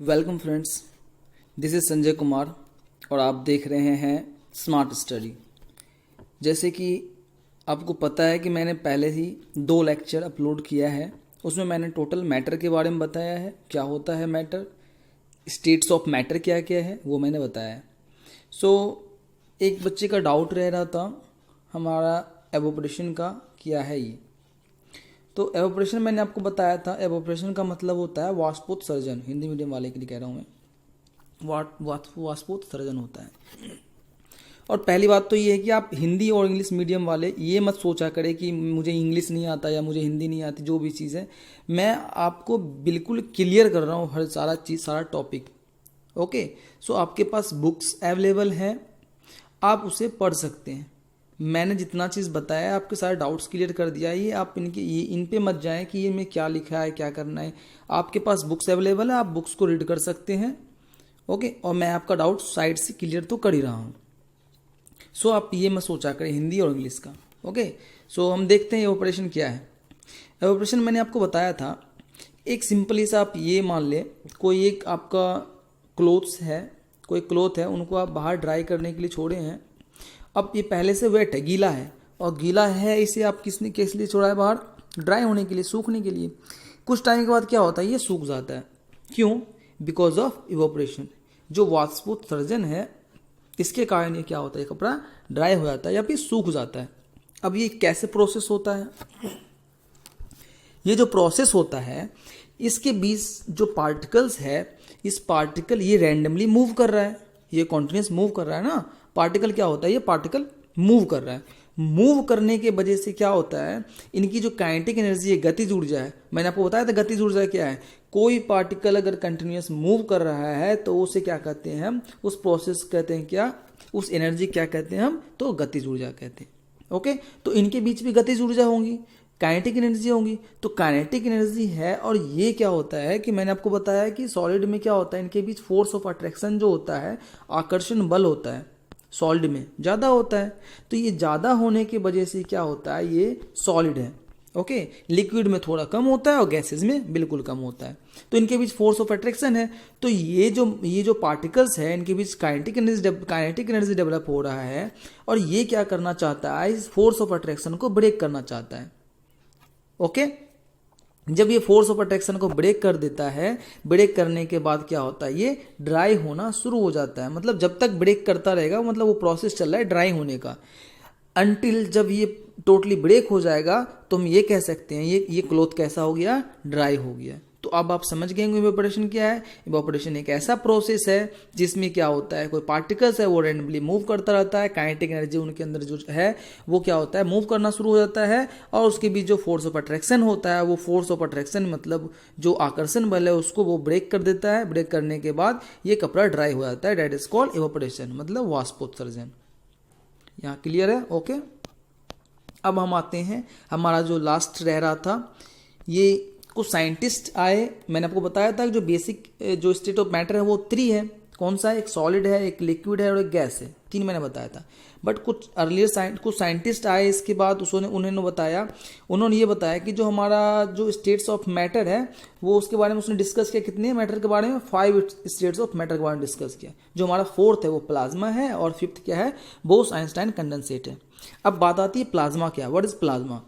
Welcome friends, this is Sanjay Kumar और आप देख रहे हैं स्मार्ट स्टडी। जैसे कि आपको पता है कि मैंने पहले ही 2 लेक्चर अपलोड किया है। उसमें मैंने टोटल मैटर के बारे में बताया है, क्या होता है मैटर, स्टेट्स ऑफ मैटर क्या क्या है वो मैंने बताया है। एक बच्चे का डाउट रह रहा था हमारा एवोपरेशन का क्या है ये। तो एवोपरेशन मैंने आपको बताया था, एवोपरेशन का मतलब होता है वाष्पोत्सर्जन। हिंदी मीडियम वाले के लिए कह रहा हूँ मैं, वाष्पोत्सर्जन होता है। और पहली बात तो ये है कि आप हिंदी और इंग्लिश मीडियम वाले ये मत सोचा करें कि मुझे इंग्लिश नहीं आता या मुझे हिंदी नहीं आती। जो भी चीज़ है मैं आपको बिल्कुल क्लियर कर रहा हूँ, हर सारा टॉपिक। ओके, सो आपके पास बुक्स अवेलेबल हैं, आप उसे पढ़ सकते हैं। मैंने जितना चीज़ बताया है आपके सारे डाउट्स क्लियर कर दिया है। ये आप इन पे मत जाएं कि ये में क्या लिखा है, क्या करना है। आपके पास बुक्स अवेलेबल है, आप बुक्स को रीड कर सकते हैं। ओके, और मैं आपका डाउट साइड से क्लियर तो कर ही रहा हूँ। आप ये मत सोचा करें हिंदी और इंग्लिश का। ओके, हम देखते हैं एवोपरेशन क्या है। एवोपरेशन मैंने आपको बताया था, एक सिंपली सा आप ये मान ले, कोई एक आपका क्लोथ्स है, कोई क्लोथ है, उनको आप बाहर ड्राई करने के लिए छोड़े हैं। अब ये पहले से वेट है, गीला है, और गीला है इसे आप किस लिए छोड़ा है बाहर? ड्राई होने के लिए, सूखने के लिए। कुछ टाइम के बाद क्या होता है, ये सूख जाता है। क्यों? Because of evaporation. जो वाष्पोत्सर्जन है इसके कारण ये क्या होता है, कपड़ा ड्राई हो जाता है या फिर सूख जाता है। अब ये कैसे प्रोसेस होता है? ये जो प्रोसेस होता है इसके बीच जो पार्टिकल्स है, इस पार्टिकल ये रैंडमली मूव कर रहा है, ये कॉन्टिन्यूस मूव कर रहा है ना। पार्टिकल क्या होता है, ये पार्टिकल मूव कर रहा है। मूव करने के वजह से क्या होता है, इनकी जो काइनेटिक एनर्जी है, गतिज ऊर्जा है, मैंने आपको बताया था गतिज ऊर्जा क्या है। कोई पार्टिकल अगर कंटिन्यूस मूव कर रहा है तो उसे क्या कहते हैं हम, उस प्रोसेस कहते हैं क्या, उस एनर्जी क्या कहते हैं हम, तो गतिज ऊर्जा कहते हैं। ओके, तो इनके बीच भी गतिज ऊर्जा होंगी, काइनेटिक एनर्जी होंगी। तो काइनेटिक एनर्जी है, और ये क्या होता है कि मैंने आपको बताया कि सॉलिड में क्या होता है, इनके बीच फोर्स ऑफ अट्रैक्शन जो होता है, आकर्षण बल होता है, सॉलिड में ज़्यादा होता है। तो ये ज़्यादा होने की वजह से क्या होता है, ये सॉलिड है। ओके, लिक्विड में थोड़ा कम होता है और गैसेस में बिल्कुल कम होता है। तो इनके बीच फोर्स ऑफ अट्रैक्शन है। तो ये जो पार्टिकल्स है, इनके बीच काइनेटिक एनर्जी डेवलप हो रहा है, और ये क्या करना चाहता है, इस फोर्स ऑफ अट्रैक्शन को ब्रेक करना चाहता है। ओके, जब ये फोर्स ऑफ अट्रैक्शन को ब्रेक कर देता है, ब्रेक करने के बाद क्या होता है, ये ड्राई होना शुरू हो जाता है। मतलब जब तक ब्रेक करता रहेगा, मतलब वो प्रोसेस चल रहा है ड्राई होने का, अनटिल जब ये टोटली ब्रेक हो जाएगा तो हम ये कह सकते हैं ये क्लॉथ कैसा हो गया, ड्राई हो गया। तो अब आप समझ गए इवेपोरेशन क्या है। इवेपोरेशन एक ऐसा प्रोसेस है जिसमें क्या होता है, कोई पार्टिकल्स है वो रैंडमली मूव करता रहता है, काइनेटिक एनर्जी उनके अंदर जो है वो क्या होता है, मूव करना शुरू हो जाता है, और उसके बीच जो फोर्स ऑफ अट्रैक्शन होता है, वो फोर्स ऑफ अट्रैक्शन मतलब जो आकर्षण बल है उसको वो ब्रेक कर देता है। ब्रेक करने के बाद ये कपड़ा ड्राई हो जाता है, दैट इज कॉल्ड इवेपोरेशन, मतलब वाष्पोत्सर्जन। यहाँ क्लियर है? ओके, अब हम आते हैं, हमारा जो लास्ट रह रहा था, ये कुछ साइंटिस्ट आए। मैंने आपको बताया था कि जो बेसिक जो स्टेट ऑफ मैटर है वो 3 है। कौन सा है? एक सॉलिड है, एक लिक्विड है और एक गैस है। 3 मैंने बताया था। बट कुछ कुछ साइंटिस्ट आए इसके बाद, उन्होंने बताया, उन्होंने ये बताया कि जो हमारा जो स्टेट्स ऑफ मैटर है वो उसके बारे में उसने डिस्कस किया। कितने मैटर के बारे में? 5 स्टेट्स ऑफ मैटर के बारे में डिस्कस किया। जो हमारा 4th है वो प्लाज्मा है, और 5th क्या है, बोस-आइंस्टाइन कंडेंसेट है। अब बात आती है प्लाज्मा क्या, व्हाट इज प्लाज्मा?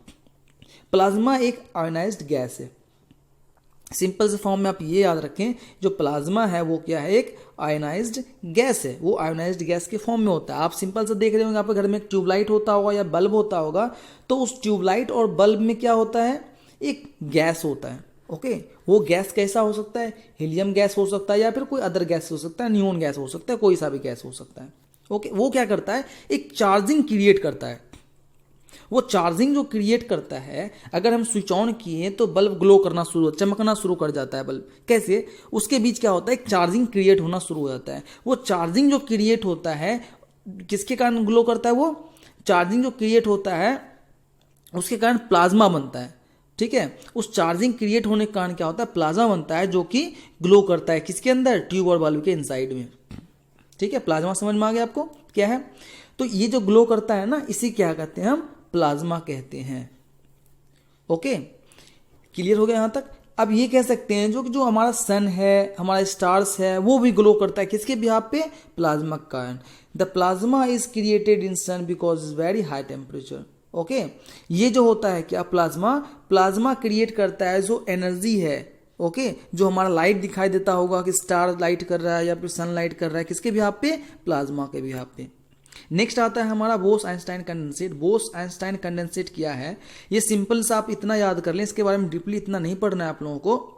प्लाज्मा एक आयोनाइज्ड गैस है। सिंपल से फॉर्म में आप ये याद रखें, जो प्लाज्मा है वो क्या है, एक आयोनाइज्ड गैस है। वो आयोनाइज्ड गैस के फॉर्म में होता है। आप सिंपल से देख रहे होंगे, आपके घर में एक ट्यूबलाइट होता होगा या बल्ब होता होगा, तो उस ट्यूबलाइट और बल्ब में क्या होता है, एक गैस होता है। ओके, वो गैस कैसा हो सकता है? हीलियम गैस हो सकता है, या फिर कोई अदर गैस हो सकता है, नियोन गैस हो सकता है, कोई सा भी गैस हो सकता है। ओके, वो क्या करता है, एक चार्जिंग क्रिएट करता है। वो चार्जिंग जो क्रिएट करता है, अगर हम स्विच ऑन किए तो बल्ब ग्लो करना शुरू, चमकना शुरू कर जाता है बल्ब। कैसे? उसके बीच क्या होता है, एक चार्जिंग क्रिएट होना शुरू हो जाता है। वो चार्जिंग जो क्रिएट होता है किसके कारण ग्लो करता है? वो चार्जिंग जो क्रिएट होता है उसके कारण प्लाज्मा बनता है। ठीक है, उस चार्जिंग क्रिएट होने के कारण क्या होता है, प्लाज्मा बनता है, जो कि ग्लो करता है किसके अंदर, ट्यूब और बल्ब के इनसाइड में। ठीक है, प्लाज्मा समझ में आ गया आपको क्या है? तो ये जो ग्लो करता है ना, इसी क्या कहते हैं हम, प्लाज्मा कहते हैं। ओके, क्लियर हो गया यहां तक? अब ये कह सकते हैं जो हमारा सन है, हमारा स्टार्स है, वो भी ग्लो करता है किसके बिहाफ पे? प्लाज्मा के कारण। The plasma is created in sun because is very high temperature. Okay, ये जो होता है क्या, प्लाज्मा क्रिएट करता है जो एनर्जी है। ओके, जो हमारा लाइट दिखाई देता होगा कि स्टार लाइट कर रहा है या फिर सन लाइट कर रहा है, किसके बिहाफ पे? प्लाज्मा के बिहाफ पे। नेक्स्ट आता है हमारा Bose Einstein condensate. Bose Einstein condensate क्या है, ये सिंपल सा आप इतना याद कर लें, इसके बारे में डीपली इतना नहीं पढ़ना है आप लोगों को,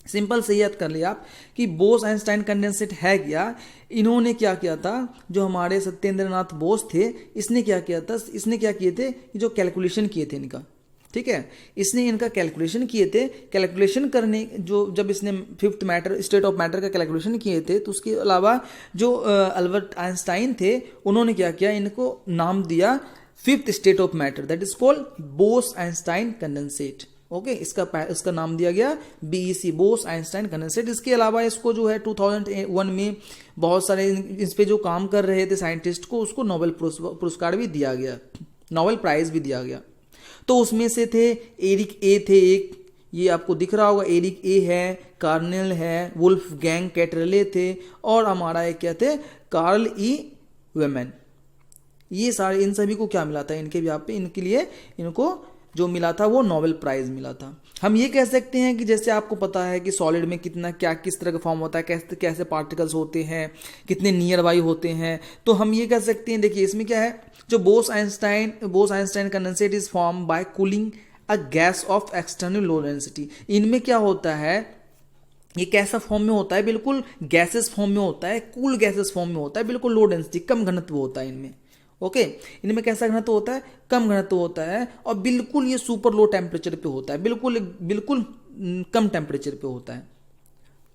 सिंपल से याद कर लिया आप कि बोस आइंस्टाइन कंडेंसेट है क्या। इन्होंने क्या किया था, जो हमारे सत्येंद्र नाथ बोस थे, इसने क्या किया था, इसने क्या किए थे कि जो कैलकुलेशन किए थे इनका, ठीक है, इसने इनका कैलकुलेशन किए थे। कैलकुलेशन करने जो जब इसने fifth matter, state of matter का कैलकुलेशन किए थे, तो उसके अलावा जो अल्बर्ट आइंस्टाइन थे, उन्होंने क्या किया, इनको नाम दिया fifth state of matter, that is called Bose Einstein condensate. Okay, इसका नाम दिया गया BEC, बोस आइंस्टाइन कंडेंसेट। इसके अलावा इसको जो है 2001 में बहुत सारे इस पे जो काम कर रहे थे साइंटिस्ट को, उसको नोबेल पुरस्कार भी दिया गया, नोबेल प्राइज भी दिया गया। तो उसमें से थे एरिक ए थे एक, ये आपको दिख रहा होगा, एरिक ए है, कार्नेल है, वुल्फ गैंग कैटरले थे, और हमारा एक क्या थे, कार्ल ई वेमन। ये सारे, इन सभी को क्या मिला था, इनके भी आप पे, इनके लिए इनको जो मिला था वो नोबेल प्राइज मिला था। हम ये कह सकते हैं कि जैसे आपको पता है कि सॉलिड में कितना क्या किस तरह का फॉर्म होता है, कैसे कैसे पार्टिकल्स होते हैं, कितने नियर बाई होते हैं, तो हम ये कह सकते हैं, देखिए इसमें क्या है, जो Bose Einstein condensate is form by cooling a gas off external low density. इनमें क्या होता है, ये कैसा फॉर्म में होता है, बिल्कुल गैसेस फॉर्म में होता है, कूल गैसेस फॉर्म में होता है, बिल्कुल लो डेंसिटी, कम घनत्व होता है इनमें। ओके, इनमें कैसा घनत्व होता है, कम घनत्व होता है, और बिल्कुल ये सुपर लो टेम्परेचर पे होता है, बिल्कुल कम टेम्परेचर पे होता है।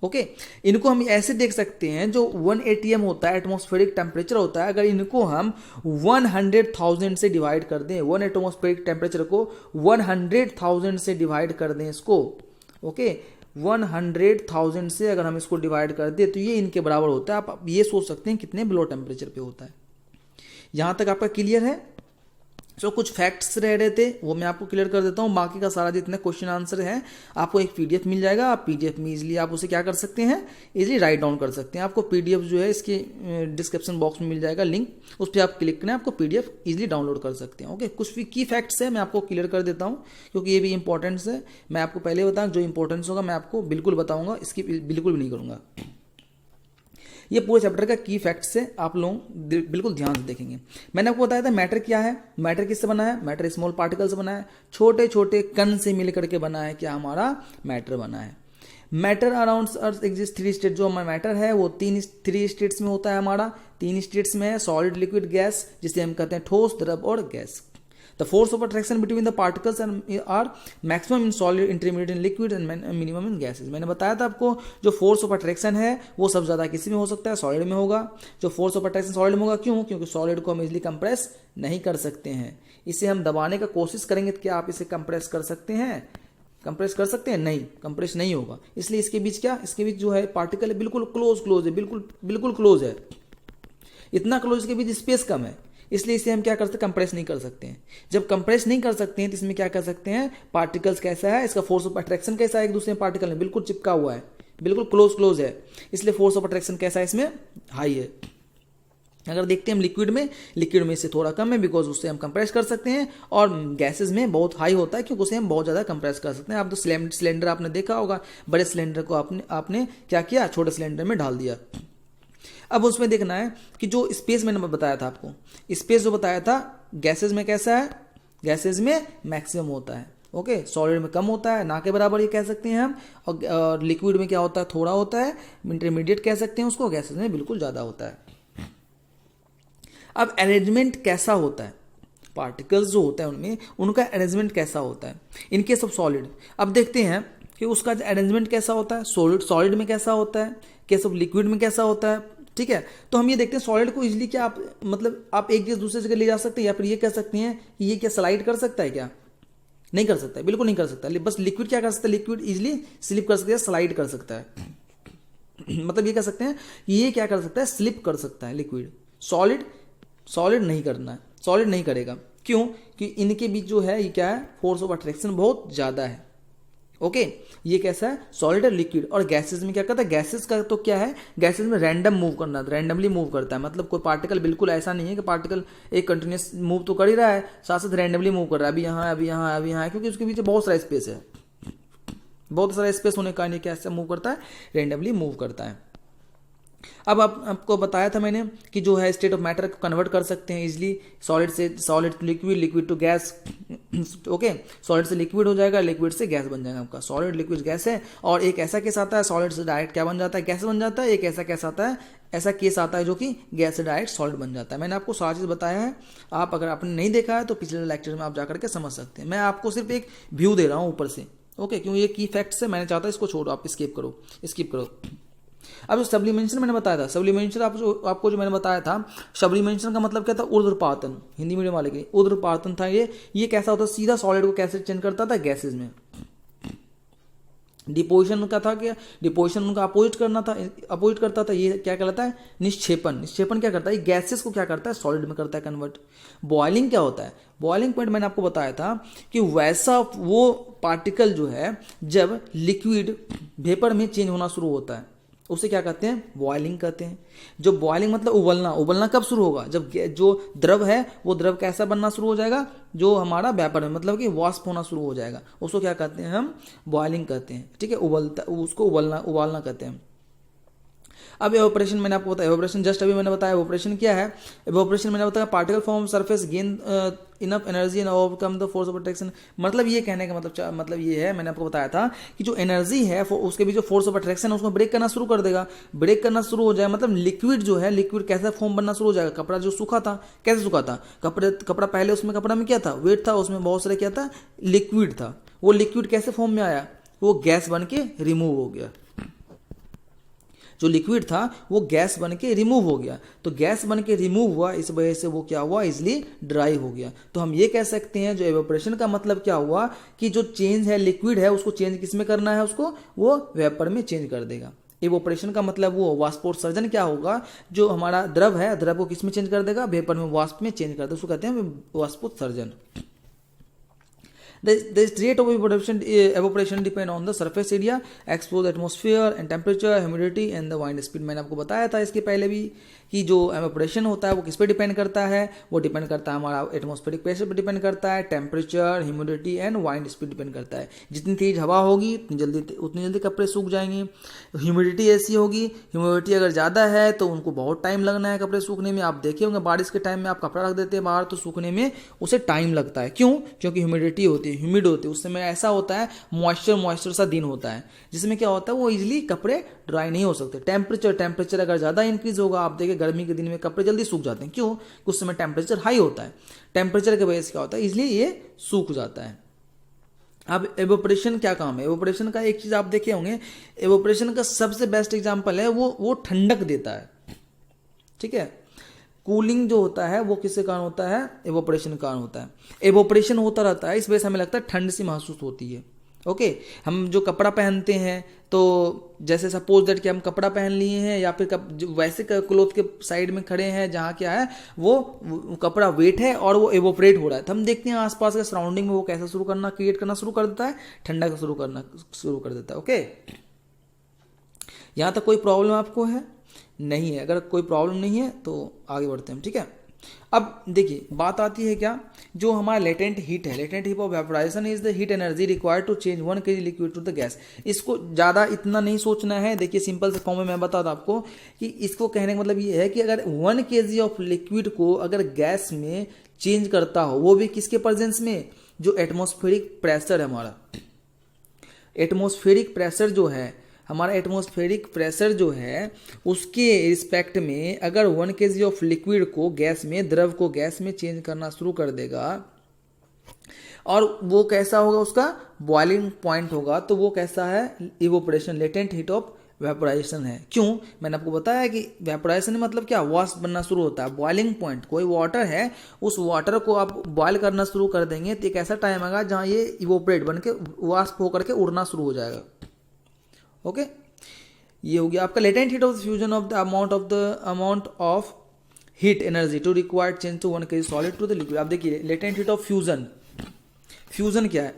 ओके, इनको हम ऐसे देख सकते हैं, जो 1 atm होता है, एटमॉस्फेरिक टेम्परेचर होता है, अगर इनको हम 100,000 से डिवाइड कर दें, 1 एटमॉस्फेरिक टेम्परेचर को 100,000 से डिवाइड कर दें इसको, ओके, 100,000 से अगर हम इसको डिवाइड कर दें तो ये इनके बराबर होता है। आप ये सोच सकते हैं कितने बिलो टेम्परेचर पे होता है। यहां तक आपका क्लियर है? तो कुछ फैक्ट्स रह रहे थे, वो मैं आपको क्लियर कर देता हूँ। बाकी का सारा जितने क्वेश्चन आंसर है आपको एक PDF मिल जाएगा। आप PDF में इजीली आप उसे क्या कर सकते हैं, इजीली राइट डाउन कर सकते हैं। आपको PDF जो है इसके डिस्क्रिप्शन बॉक्स में मिल जाएगा लिंक, उस पर आप क्लिक करें, आपको PDF इजीली डाउनलोड कर सकते हैं। ओके, कुछ भी की फैक्ट्स है मैं आपको क्लियर कर देता हूँ, क्योंकि ये भी इंपॉर्टेंस है। मैं आपको पहले बताऊँ, जो इंपॉर्टेंस होगा मैं आपको बिल्कुल बताऊँगा, इसकी बिल्कुल भी नहीं करूँगा। ये पूरे चैप्टर का की फैक्ट्स है, आप लोग बिल्कुल ध्यान से देखेंगे। मैंने आपको बताया था मैटर क्या है, मैटर किससे बना है, मैटर स्मॉल पार्टिकल से बना है, छोटे छोटे कण से मिलकर के बना है, क्या हमारा मैटर बना है। मैटर अराउंड अर्थ एग्जिस्ट 3 स्टेट, जो हमारा मैटर है वो 3 स्टेट्स में होता है, हमारा 3 स्टेट्स में है, सॉलिड, लिक्विड, गैस, जिसे हम कहते हैं ठोस, द्रव और gas. The force of attraction between the particles are maximum in solid, intermediate in liquid and minimum in gases। मैंने बताया था आपको, जो फोर्स ऑफ अट्रैक्शन है वो सबसे ज़्यादा किसी में हो सकता है, सॉलिड में होगा। जो फोर्स ऑफ अट्रैक्शन सॉलिड में होगा, क्यों? क्योंकि सॉलिड को हम इजीली कंप्रेस नहीं कर सकते हैं। इसे हम दबाने का कोशिश करेंगे तो क्या आप इसे कंप्रेस कर सकते हैं? कंप्रेस कर सकते हैं? नहीं, कंप्रेस नहीं होगा। इसलिए इसके बीच क्या, इसके बीच जो है पार्टिकल है बिल्कुल क्लोज है, बिल्कुल क्लोज है, इतना क्लोज, इसके बीच स्पेस कम है, इसलिए इसे हम क्या कर सकते हैं, कंप्रेस नहीं कर सकते हैं। जब कंप्रेस नहीं कर सकते हैं तो इसमें क्या कर सकते हैं, पार्टिकल्स कैसा है, इसका फोर्स ऑफ अट्रैक्शन कैसा है, एक दूसरे पार्टिकल में बिल्कुल चिपका हुआ है, बिल्कुल क्लोज है, इसलिए फोर्स ऑफ अट्रैक्शन कैसा है, इसमें हाई है। अगर देखते हैं हम लिक्विड में इससे थोड़ा कम है, बिकॉज उससे हम कंप्रेस कर सकते हैं, और गैसेज में बहुत हाई होता है, क्योंकि उसे हम बहुत ज़्यादा कंप्रेस कर सकते हैं। आप तो सिलेंडर आपने देखा होगा, बड़े सिलेंडर को आपने क्या किया, छोटे सिलेंडर में डाल दिया। अब उसमें देखना है कि जो स्पेस मैंने बताया था आपको, स्पेस जो बताया था गैसेज में कैसा है, गैसेज में मैक्सिमम होता है। ओके, सॉलिड में कम होता है, ना के बराबर ये कह सकते हैं हम, और लिक्विड में क्या होता है, थोड़ा होता है, इंटरमीडिएट कह सकते हैं उसको, गैसेज में बिल्कुल ज़्यादा होता है। अब अरेंजमेंट कैसा होता है, पार्टिकल्स जो होता है उनमें, उनका अरेंजमेंट कैसा होता है इन केस ऑफ सॉलिड। अब देखते हैं कि उसका अरेंजमेंट कैसा होता है, सॉलिड में कैसा होता है, केस ऑफ लिक्विड में कैसा होता है। ठीक है, तो हम ये देखते हैं सॉलिड को इजीली क्या आप एक जगह दूसरे जगह ले जा सकते हैं, या फिर ये कह सकते हैं कि ये क्या स्लाइड कर सकता है, क्या नहीं कर सकता है, बिल्कुल नहीं कर सकता। बस लिक्विड क्या कर सकता है, लिक्विड इजीली स्लिप कर सकता है, स्लाइड कर सकता है। मतलब ये कह सकते हैं कि ये क्या कर सकता है, स्लिप कर सकता है लिक्विड। सॉलिड नहीं करना है, सॉलिड नहीं करेगा। क्यों? कि इनके बीच जो है ये क्या है, फोर्स ऑफ अट्रैक्शन बहुत ज़्यादा है। ओके ये कैसा है, सॉलिड और लिक्विड। और गैसेस में क्या करता है, गैसेस का तो क्या है, गैसेस में रैंडम मूव करना, रैंडमली मूव करता है, मतलब कोई पार्टिकल बिल्कुल ऐसा नहीं है कि पार्टिकल एक कंटिन्यूस मूव तो कर ही रहा है, साथ साथ रैंडमली मूव कर रहा है, अभी यहाँ है, अभी यहाँ है, अभी यहाँ है, क्योंकि उसके पीछे बहुत सारा स्पेस है, बहुत सारा स्पेस होने का नहीं कैसे मूव करता है, रैंडमली मूव करता है। अब आपको बताया था मैंने कि जो है स्टेट ऑफ मैटर को कन्वर्ट कर सकते हैं इजिली, सॉलिड से solid to liquid, liquid to gas. Okay solid से लिक्विड हो जाएगा, लिक्विड से गैस बन जाएगा आपका, सॉलिड लिक्विड गैस है। और एक ऐसा केस आता है सॉलिड से डायरेक्ट क्या बन जाता है, गैस बन जाता है। एक ऐसा केस आता है, ऐसा केस आता है जो कि गैस से डायरेक्ट सॉलिड बन जाता है। मैंने आपको सारा चीज़ बताया है, आप अगर आपने नहीं देखा है तो पिछले लेक्चर में आप जाकर के समझ सकते हैं। मैं आपको सिर्फ एक व्यू दे रहा हूँ ऊपर से, ओके क्यों ये की फैक्ट्स है, मैंने चाहता इसको छोड़ो, आप स्किप करो। अब जो सब्लिमेशन मैंने बताया था, सब्लिमेशन आपको जो मैंने बताया था, सब्लिमेशन का मतलब क्या था, ऊर्ध्वपातन, हिंदी मीडियम वाले के ऊर्ध्वपातन था। ये कैसा होता है, सीधा सॉलिड को कैसे चेंज करता था, गैसेज में। डिपोजिशन का था क्या, डिपोजिशन उनका अपोजिट करता था। ये क्या कहलाता है, निक्षेपण क्या करता है, गैसेस को क्या करता है, सॉलिड में करता है कन्वर्ट। बॉइलिंग क्या होता है, बॉइलिंग पॉइंट मैंने आपको बताया था कि वैसा वो पार्टिकल जो है जब लिक्विड वेपर में चेंज होना शुरू होता है उसे क्या कहते हैं, बॉइलिंग कहते हैं। जो बॉइलिंग मतलब उबलना कब शुरू होगा, जब जो द्रव है वो द्रव कैसा बनना शुरू हो जाएगा, जो हमारा वेपर है, मतलब कि वाष्प होना शुरू हो जाएगा, उसको क्या कहते हैं, हम बॉइलिंग कहते हैं। ठीक है, उसको उबालना कहते हैं। अब एवोपरेशन मैंने आपको बताया, एवोपरेशन जस्ट अभी मैंने बताया एवोपरेशन क्या है। एवोपरेशन मैंने बताया particle form surface gain enough energy and overcome the force of attraction. मतलब ये कहने का मतलब ये है, मैंने आपको बताया था कि जो एनर्जी है उसके भी जो फोर्स ऑफ अट्रैक्शन है उसको ब्रेक करना शुरू कर देगा। ब्रेक करना शुरू हो जाए मतलब लिक्विड जो है, लिक्विड कैसा फॉर्म बनना शुरू हो जाएगा। कपड़ा जो सूखा था, कैसे सूखा था, कपड़ा पहले उसमें कपड़ा में क्या था, वेट था, उसमें बहुत सारे क्या था, लिक्विड था। वो लिक्विड कैसे फॉर्म में आया, वो गैस बन के रिमूव हो गया। जो लिक्विड था वो गैस बन के रिमूव हो गया, तो गैस बन के रिमूव हुआ, इस वजह से वो क्या हुआ, इजिली ड्राई हो गया। तो हम ये कह सकते हैं जो एवोपरेशन का मतलब क्या हुआ कि जो चेंज है, लिक्विड है उसको चेंज किस में करना है, उसको वो वेपर में चेंज कर देगा। एवोपरेशन का मतलब वो वाष्पोत्सर्जन क्या होगा, जो हमारा द्रव है, द्रव को किस में चेंज कर देगा, वेपर में, वाष्प में चेंज कर देगा, उसको कहते हैं वाष्पोत्सर्जन। The rate of evaporation depend on the surface area, exposed atmosphere and temperature, humidity and the wind speed। मैंने आपको बताया था इसके पहले भी कि जो एवोपरेशन होता है वो किस पे डिपेंड करता है, वो डिपेंड करता है हमारा एटमॉस्फेरिक प्रेशर पे डिपेंड करता है, temperature, humidity and wind speed depend करता है। जितनी तेज हवा होगी उतनी जल्दी कपड़े सूख जाएंगे। ह्यूमिडिटी ऐसी होगी, ह्यूमिडिटी अगर ज़्यादा है तो उनको बहुत टाइम लगना है कपड़े सूखने में। आप देखे होंगे बारिश के टाइम में आप कपड़ा रख देते हैं बाहर तो सूखने में उसे टाइम लगता है, क्यों, क्योंकि ह्यूमिडिटी होती है, ह्यूमिड होती है, उस समय ऐसा होता है मॉइस्चर सा दिन होता है जिसमें क्या होता है वो इजिली कपड़े ड्राई नहीं हो सकते। टेम्परेचर अगर ज़्यादा इंक्रीज होगा, आप देखिए गर्मी के दिन में कपड़े जल्दी सूख जाते हैं, क्यों, उस समय टेम्परेचर हाई होता है, टेम्परेचर की वजह से क्या होता है, इसलिए ये सूख जाता है। अब एवोपरेशन क्या काम है, एवोपरेशन का एक चीज आप देखे होंगे, एवोपरेशन का सबसे बेस्ट एग्जांपल है वो ठंडक देता है। ठीक है, कूलिंग जो होता है वो किसके कारण होता है, एवोपरेशन के कारण होता है। एवोपरेशन होता रहता है, इस वजह से हमें लगता है ठंड सी महसूस होती है। ओके हम जो कपड़ा पहनते हैं तो जैसे सपोज दैट कि हम कपड़ा पहन लिए हैं या फिर वैसे क्लोथ के साइड में खड़े हैं जहाँ क्या है वो कपड़ा वेट है और वो एवोपरेट हो रहा है, तो हम देखते हैं आसपास के सराउंडिंग में वो कैसा क्रिएट करना शुरू कर देता है, ठंडा का शुरू कर देता है। ओके यहाँ तक कोई प्रॉब्लम आपको है, नहीं है, अगर कोई प्रॉब्लम नहीं है तो आगे बढ़ते हैं। ठीक है, अब देखिए बात आती है क्या, जो हमारा लेटेंट हीट है, latent heat of vaporization is the heat energy required to change 1 kg liquid to the gas. इसको ज़्यादा इतना नहीं सोचना है, देखिए सिंपल से फॉर्म में मैं बता दूं आपको कि इसको कहने का मतलब ये है कि अगर 1 kg ऑफ लिक्विड को अगर गैस में चेंज करता हो, वो भी किसके प्रेजेंस में, जो एटमॉस्फेरिक प्रेशर है हमारा, एटमॉस्फेरिक प्रेशर जो है हमारा, एटमॉस्फेरिक प्रेशर जो है उसके रिस्पेक्ट में अगर 1 kg ऑफ लिक्विड को गैस में, द्रव को गैस में चेंज करना शुरू कर देगा और वो कैसा होगा, उसका बॉइलिंग पॉइंट होगा, तो वो कैसा है, evaporation, latent heat of vaporisation है। क्यों, मैंने आपको बताया कि वेपोराइजेशन मतलब क्या, वाष्प बनना शुरू होता है। बॉइलिंग पॉइंट, कोई वाटर है उस वाटर को आप बॉयल करना शुरू कर देंगे तो एक ऐसा टाइम आएगा जहाँ ये इवोपरेट बन के वाष्प होकर के उड़ना शुरू हो जाएगा। ओके ये हो गया आपका latent heat of fusion of the amount of heat energy to required change to 1 kg solid to the liquid. आप देखिए latent heat of fusion, fusion क्या है?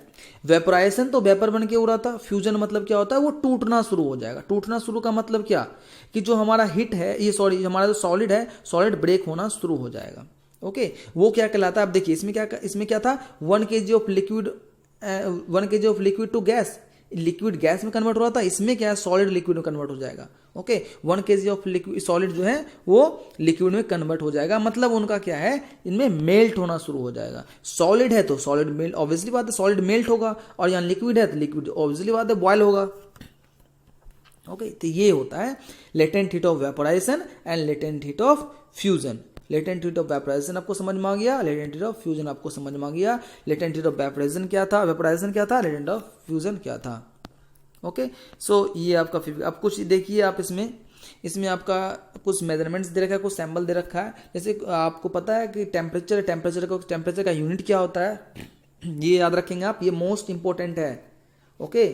वेपोराइजेशन तो वेपर बन के उड़ा था, फ्यूजन मतलब क्या होता है? वो टूटना शुरू हो जाएगा। टूटना शुरू का मतलब क्या? कि जो हमारा हिट है, ये सॉरी हमारा जो सॉलिड है, सॉलिड ब्रेक होना शुरू हो जाएगा। ओके, वो क्या कहलाता है? अब देखिए इसमें क्या था, 1 kg of liquid 1 kg of liquid to gas, liquid gas में कन्वर्ट हो रहा था। इसमें क्या है, सॉलिड लिक्विड में कन्वर्ट हो जाएगा। Okay, 1 kg of liquid solid जो है वो लिक्विड में कन्वर्ट हो जाएगा। मतलब उनका क्या है, इनमें मेल्ट होना शुरू हो जाएगा। सॉलिड है तो सॉलिड मेल्ट, ऑब्वियसली बात है सॉलिड मेल्ट होगा, और यहाँ लिक्विड है तो लिक्विड ऑब्वियसली बात है बॉयल होगा। ओके, तो ये होता है latent heat of vaporisation and latent heat of fusion. Latent heat of vaporisation आपको समझ में आ गया, लेटेंट हीट ऑफ फ्यूजन आपको समझ में आ गया। लेटेंट हीट ऑफ वेपोराइजेशन क्या था, वेपोराइजेशन क्या था, लेटेंट ऑफ फ्यूजन क्या था। ओके, सो ये आपका अब कुछ देखिए आप इसमें आपका कुछ मेजरमेंट्स दे रखा है, कुछ सैंपल दे रखा है। जैसे आपको पता है कि टेम्परेचर का यूनिट क्या होता है, ये याद रखेंगे आप, ये मोस्ट इंपॉर्टेंट है। ओके,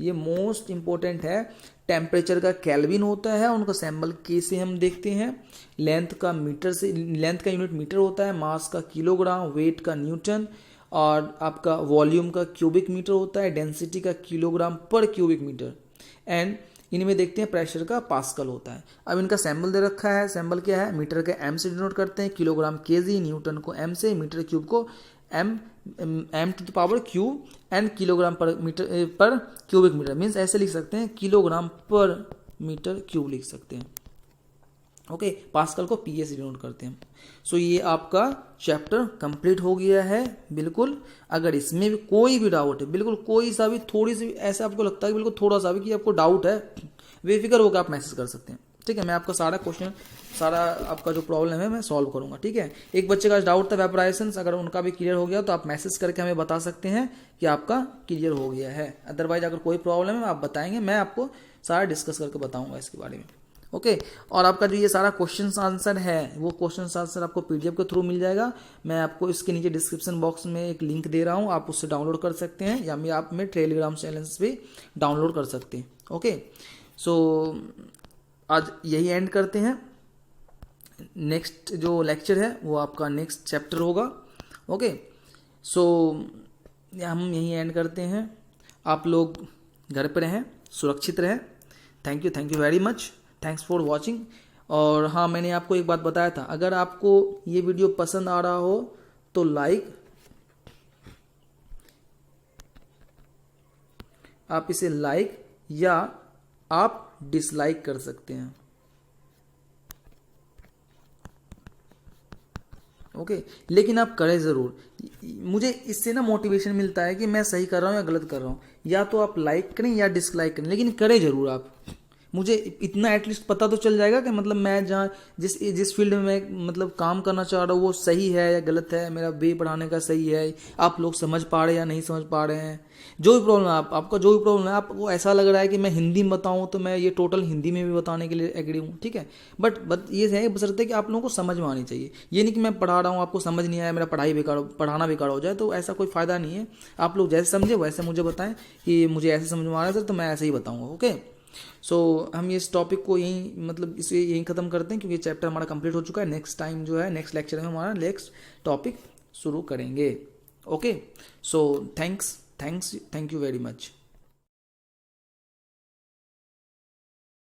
ये मोस्ट इंपॉर्टेंट है। टेम्परेचर का केल्विन होता है, उनका सैंपल के से हम देखते हैं। लेंथ का यूनिट मीटर होता है, मास का किलोग्राम, वेट का न्यूटन, और आपका वॉल्यूम का क्यूबिक मीटर होता है, डेंसिटी का किलोग्राम पर क्यूबिक मीटर, एंड इनमें देखते हैं प्रेशर का पास्कल होता है। अब इनका सैंपल दे रखा है, सैंपल क्या है, मीटर के एम से डिनोट करते हैं, किलोग्राम केजी, न्यूटन को एम से, मीटर क्यूब को M to the power cube, and kilogram पर क्यूबिक मीटर, मीन्स ऐसे लिख सकते हैं, किलोग्राम पर मीटर क्यूब लिख सकते हैं। ओके, पास्कल को पीए से डिनोट करते हैं। सो ये आपका चैप्टर कंप्लीट हो गया है बिल्कुल। अगर इसमें भी कोई भी डाउट है, बिल्कुल कोई सा भी, थोड़ी सी भी ऐसा आपको लगता है बिल्कुल थोड़ा सा भी कि आपको डाउट है, बेफिक्र होकर आप मैसेज कर सकते हैं। ठीक है, मैं आपका सारा आपका जो प्रॉब्लम है मैं सॉल्व करूंगा। ठीक है, एक बच्चे का डाउट था वेपोराइजेशन, अगर उनका भी क्लियर हो गया तो आप मैसेज करके हमें बता सकते हैं कि आपका क्लियर हो गया है। अदरवाइज अगर कोई प्रॉब्लम है आप बताएंगे, मैं आपको सारा डिस्कस करके बताऊंगा इसके बारे में। ओके, और आपका जो ये सारा क्वेश्चन आंसर है, वो क्वेश्चन आंसर आपको पीडीएफ के थ्रू मिल जाएगा। मैं आपको इसके नीचे डिस्क्रिप्शन बॉक्स में एक लिंक दे रहा हूँ, आप उससे डाउनलोड कर सकते हैं, या आप मेरे टेलीग्राम चैनल पे डाउनलोड कर सकते हैं। ओके, सो आज यही एंड करते हैं। नेक्स्ट जो लेक्चर है वो आपका नेक्स्ट चैप्टर होगा। ओके, सो हम यही एंड करते हैं। आप लोग घर पर रहें, सुरक्षित रहें। Thank you very much, thanks for watching. और हाँ, मैंने आपको एक बात बताया था, अगर आपको ये वीडियो पसंद आ रहा हो तो आप इसे लाइक या आप डिसलाइक कर सकते हैं। ओके, लेकिन आप करें ज़रूर। मुझे इससे ना मोटिवेशन मिलता है कि मैं सही कर रहा हूँ या गलत कर रहा हूँ। या तो आप लाइक करें या डिसलाइक करें, लेकिन करें ज़रूर आप। मुझे इतना एटलीस्ट पता तो चल जाएगा कि मतलब मैं जहाँ जिस फील्ड में मैं मतलब काम करना चाह रहा हूँ वो सही है या गलत है, मेरा वे पढ़ाने का सही है, आप लोग समझ पा रहे हैं या नहीं समझ पा रहे हैं। जो भी प्रॉब्लम है आपका जो भी प्रॉब्लम है, आपको ऐसा लग रहा है कि मैं हिंदी में बताऊँ तो मैं ये टोटल हिंदी में भी बताने के लिए एग्री हूँ। ठीक है, बट ये है बशर्ते कि आप लोगों को समझ में आनी चाहिए। ये नहीं कि मैं पढ़ा रहा हूँ आपको समझ नहीं आया, मेरा पढ़ाना बेकार हो जाए, तो ऐसा कोई फ़ायदा नहीं है। आप लोग जैसे समझे वैसे मुझे बताएं कि मुझे ऐसे समझ में आ रहा है सर, तो मैं ऐसे ही बताऊँगा। ओके, सो हम ये इस टॉपिक को इसे यहीं ख़त्म करते हैं, क्योंकि चैप्टर हमारा कंप्लीट हो चुका है। नेक्स्ट टाइम जो है नेक्स्ट लेक्चर में हमारा नेक्स्ट टॉपिक शुरू करेंगे। Okay, so thank you very much.